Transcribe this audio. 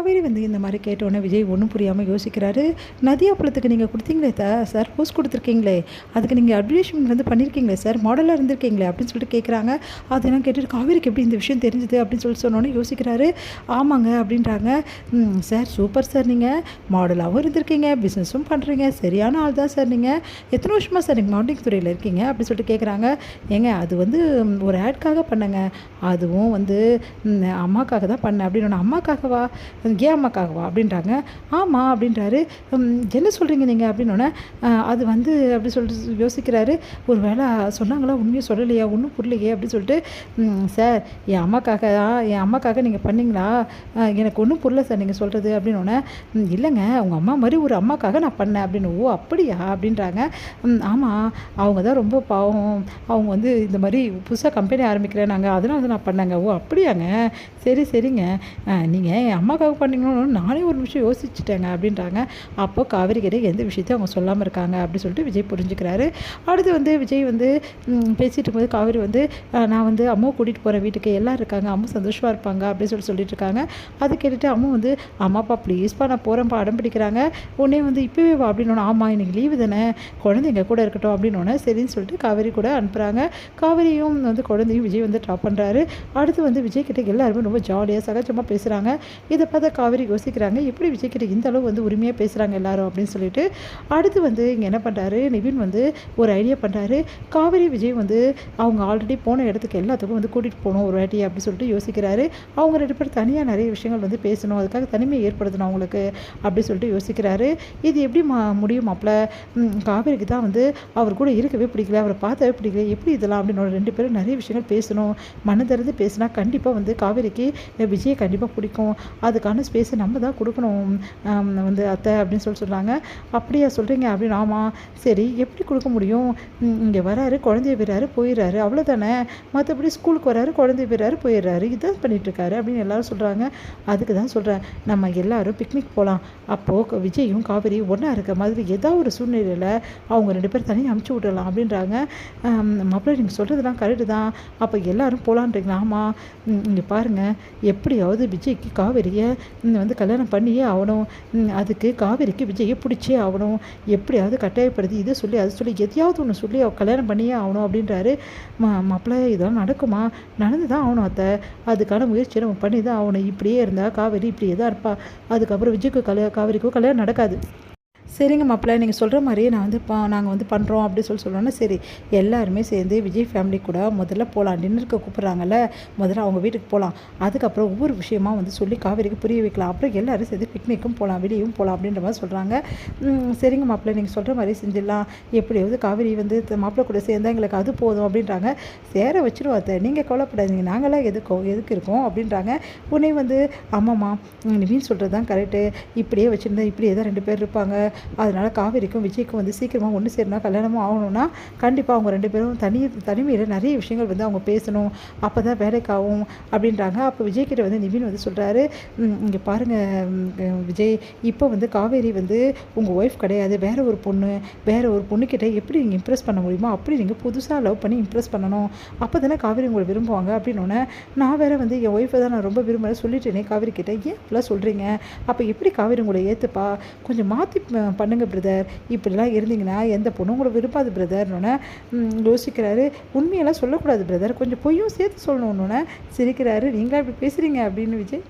காவேரி வந்து இந்த மாதிரி கேட்டோன்னே விஜய் ஒன்றும் புரியாமல் யோசிக்கிறாரு. நதியா பழத்துக்கு நீங்கள் கொடுத்தீங்களே சார் போஸ்ட் கொடுத்துருக்கீங்களே, அதுக்கு நீங்கள் அட்வர்டைஸ்மெண்ட் வந்து பண்ணியிருக்கீங்களே சார், மாடலாக இருந்திருக்கீங்களே அப்படின்னு சொல்லிட்டு கேட்குறாங்க. அதெல்லாம் கேட்டுட்டு காவேரிக்கு எப்படி இந்த விஷயம் தெரிஞ்சுது அப்படின்னு சொல்லிட்டு சொன்னோன்னே யோசிக்கிறாரு. ஆமாங்க அப்படின்றாங்க. சார் சூப்பர் சார், நீங்கள் மாடலாகவும் இருந்திருக்கீங்க, பிஸ்னஸும் பண்ணுறீங்க, சரியான ஆள் தான் சார். நீங்கள் எத்தனை வருஷமாக சார் நீங்கள் மாடலிங் துறையில் இருக்கீங்க அப்படின்னு சொல்லிட்டு கேட்குறாங்க. ஏங்க அது வந்து ஒரு ஆட்காக பண்ணேங்க, அதுவும் வந்து அம்மாக்காக தான் பண்ணேன் அப்படின்னு. அம்மாக்காகவா, ஏன் அம்மாக்காகவா அப்படின்றாங்க. ஆமாம் அப்படின்றாரு. என்ன சொல்கிறீங்க நீங்கள் அப்படின்னோடனே அது வந்து அப்படி சொல்லிட்டு யோசிக்கிறாரு. ஒரு வேளை சொன்னாங்களா, உண்மையை சொல்லலையா, ஒன்றும் புரியலையே அப்படின்னு சொல்லிட்டு, சார் என் அம்மாக்காக நீங்கள் பண்ணீங்களா, எனக்கு ஒன்றும் புரியல சார் நீங்கள் சொல்கிறது அப்படின்னோடனே, இல்லைங்க உங்கள் அம்மா மாதிரி ஒரு அம்மாக்காக நான் பண்ணேன் அப்படின்னு. ஓ அப்படியா அப்படின்றாங்க. ஆமாம் அவங்க தான் ரொம்ப பாவம், அவங்க வந்து இந்த மாதிரி புதுசாக கம்பெனி ஆரம்பிக்கிறேன் நாங்கள், அதனால தான் நான் பண்ணேங்க. ஓ அப்படியாங்க, சரிங்க, நீங்கள் என் அம்மாக்காக பண்ணிங்கன்னு நானே ஒரு நிமிஷம் யோசிச்சுட்டேங்க அப்படின்றாங்க. அப்போ காவேரி கிட்ட எந்த விஷயத்தையும் அவங்க சொல்லாமல் இருக்காங்க அப்படின்னு சொல்லிட்டு விஜய் புரிஞ்சுக்கிறாரு. அடுத்து வந்து விஜய் வந்து பேசிகிட்டு இருக்கும்போது காவேரி வந்து நான் வந்து அம்மாவை கூட்டிகிட்டு போகிறேன் வீட்டுக்கு, எல்லோரும் இருக்காங்க, அம்மா சந்தோஷமாக இருப்பாங்க அப்படின்னு சொல்லிட்டு இருக்காங்க. அது கேட்டுட்டு அம்மா வந்து அம்மாப்பா ப்ளீஸ்ப்பா நான் போகிறேன்ப்பா அடம் பிடிக்கிறாங்க. உடனே வந்து இப்போவே வா அப்படின்னோன்னா, ஆமாம் இன்னைக்கு லீவு தானே, குழந்தைங்க கூட இருக்கட்டும் அப்படின்னோடனே சரின்னு சொல்லிட்டு காவேரி கூட அனுப்புகிறாங்க. காவேரியும் வந்து குழந்தையும் விஜய் வந்து ட்ராப் பண்ணுறாரு. அடுத்து வந்து விஜய் கிட்ட எல்லாருமே ரொம்ப ஜாலியாக சகஜமாக பேசுகிறாங்க. இதை பார்த்தா காவேரி யோசிக்கிறாங்க, எப்படி விஜய் கிட்ட இந்த அளவு வந்து உரிமையாக பேசுகிறாங்க எல்லாரும் அப்படின்னு சொல்லிட்டு. அடுத்து வந்து இங்கே என்ன பண்ணுறாரு, நிவின் வந்து ஒரு ஐடியா பண்ணுறாரு. காவேரி விஜய் வந்து அவங்க ஆல்ரெடி போன இடத்துக்கு எல்லாத்துக்கும் வந்து கூட்டிகிட்டு போகணும் ஒரு வாட்டி அப்படின்னு சொல்லிட்டு யோசிக்கிறாரு. அவங்க 2 பேரும் தனியாக நிறைய விஷயங்கள் வந்து பேசணும், அதுக்காக தனிமையை ஏற்படுத்தணும் அவங்களுக்கு அப்படி சொல்லிட்டு யோசிக்கிறாரு. இது எப்படி முடியும் மாப்பிள்ள, காவேரிக்கு தான் வந்து அவர் கூட இருக்கவே பிடிக்கல, அவரை பார்த்தாவே பிடிக்கல, எப்படி இதெல்லாம் அப்படின்னு 2 பேரும் நிறைய விஷயங்கள் பேசணும், மன திறந்து பேசினா கண்டிப்பாக வந்து காவேரிக்கு விஜயை கண்டிப்பாக பிடிக்கும், அதுக்கான ஸ்பேஸை நம்ம தான் கொடுக்கணும் வந்து அத்தை அப்படின்னு சொல்கிறாங்க. அப்படியா சொல்கிறீங்க அப்படின்னு. ஆமாம் சரி எப்படி கொடுக்க முடியும், இங்கே வராரு குழந்தைய விடுறாரு போயிடுறாரு அவ்வளோதானே, மற்றபடி ஸ்கூலுக்கு வராரு குழந்தைய விடுறாரு போயிடுறாரு, இதுதான் பண்ணிகிட்ருக்காரு அப்படின்னு எல்லாரும் சொல்கிறாங்க. அதுக்கு தான் சொல்கிறேன், நம்ம எல்லோரும் பிக்னிக் போகலாம், அப்போது விஜயும் காவேரி ஒன்றா இருக்க மாதிரி ஏதாவது ஒரு சூழ்நிலையில் அவங்க 2 பேரும் தனியாக அமுச்சு விடலாம் அப்படின்றாங்க. மாப்பிள்ளை நீங்கள் சொல்கிறதுலாம் கரெக்டு தான், அப்போ எல்லோரும் போகலான்றீங்களா. ஆமாம் இங்கே பாருங்கள், எப்படியாவது விஜய்க்கு காவேரியை வந்து கல்யாணம் பண்ணியே ஆகணும், அதுக்கு காவேரிக்கு விஜயை பிடிச்சே ஆகணும், எப்படியாவது கட்டாயப்படுத்தி இதை சொல்லி அதை சொல்லி எதையாவது ஒன்று சொல்லி கல்யாணம் பண்ணியே ஆகணும் அப்படின்றாரு. மாப்பிள்ளை இதெல்லாம் நடக்குமா, நடந்து தான் ஆகணும் அத்தை, அதுக்கான முயற்சியை நம்ம பண்ணி தான் ஆகணும், இப்படியே இருந்தால் காவேரி இப்படியே தான் இருப்பா, அதுக்கப்புறம் விஜய்க்கு காவேரிக்கும் கல்யாணம் நடக்காது. சரிங்க மாப்பிள்ளை நீங்கள் சொல்கிற மாதிரியே நான் வந்து நாங்கள் வந்து பண்ணுறோம் அப்படி சொல்லணுன்னா சரி எல்லாருமே சேர்ந்து விஜய் ஃபேமிலி கூட முதல்ல போகலாம், டின்னருக்கு கூப்பிட்றாங்கல்ல, முதல்ல அவங்க வீட்டுக்கு போகலாம், அதுக்கப்புறம் ஒவ்வொரு விஷயமா வந்து சொல்லி காவேரிக்கு புரிய வைக்கலாம், அப்புறம் எல்லோரும் சேர்ந்து பிக்னிக்கும் போகலாம், வெளியும் போகலாம் அப்படின்ற மாதிரி சொல்கிறாங்க. சரிங்க மாப்பிள்ளை நீங்கள் சொல்கிற மாதிரி செஞ்சிடலாம், எப்படியாவது காவேரி வந்து மாப்பிள்ளை கூட சேர்ந்தால் எங்களுக்கு அது போதும் அப்படின்றாங்க. சேர வச்சிருவோம் அத்தை, நீங்கள் கவலைப்படாதீங்க, நாங்களாம் எதுக்கு இருக்கோம் அப்படின்றாங்க. உடனே வந்து ஆமாம்மா நிவின் சொல்கிறது தான் கரெக்டு, இப்படியே வச்சுருந்தா இப்படியே தான் 2 பேர் இருப்பாங்க, அதனால் காவேரிக்கும் விஜய்க்கும் வந்து சீக்கிரமாக ஒன்று சேரணும், கல்யாணமும் ஆகணும்னா கண்டிப்பாக அவங்க 2 பேரும் தனிமையில் நிறைய விஷயங்கள் வந்து அவங்க பேசணும், அப்போ தான் வேலைக்காகும் அப்படின்றாங்க. அப்போ விஜய்கிட்ட வந்து நிவின் வந்து சொல்கிறாரு, இங்கே பாருங்கள் விஜய், இப்போ வந்து காவேரி வந்து உங்கள் ஒய்ஃப் கிடையாது, வேறு ஒரு பொண்ணுக்கிட்ட எப்படி நீங்கள் இம்ப்ரெஸ் பண்ண முடியுமோ அப்படி நீங்கள் புதுசாக லவ் பண்ணி இம்ப்ரெஸ் பண்ணணும், அப்போ தானே காவேரி உங்களை விரும்புவாங்க அப்படின்னோடனே, நான் வேறு வந்து என் ஒய்ஃபை தான் நான் ரொம்ப விரும்புகிறேன் சொல்லிட்டேனே காவேரி கிட்டே, ஏன் இப்படிலாம் சொல்கிறீங்க, அப்போ எப்படி காவேரி உங்களை ஏற்றுப்பா, கொஞ்சம் மாற்றி பண்ணுங்க பிரதர், இப்படிலாம் இருந்தீங்கன்னா எந்த பொண்ணும் கூட விரும்பாது பிரதர்னோடனே யோசிக்கிறாரு. உண்மையெல்லாம் சொல்லக்கூடாது பிரதர், கொஞ்சம் பொய்யும் சேர்த்து சொல்லணுன்னொன்னே சிரிக்கிறாரு. நீங்களா இப்படி பேசுகிறீங்க அப்படின்னு விஜய்.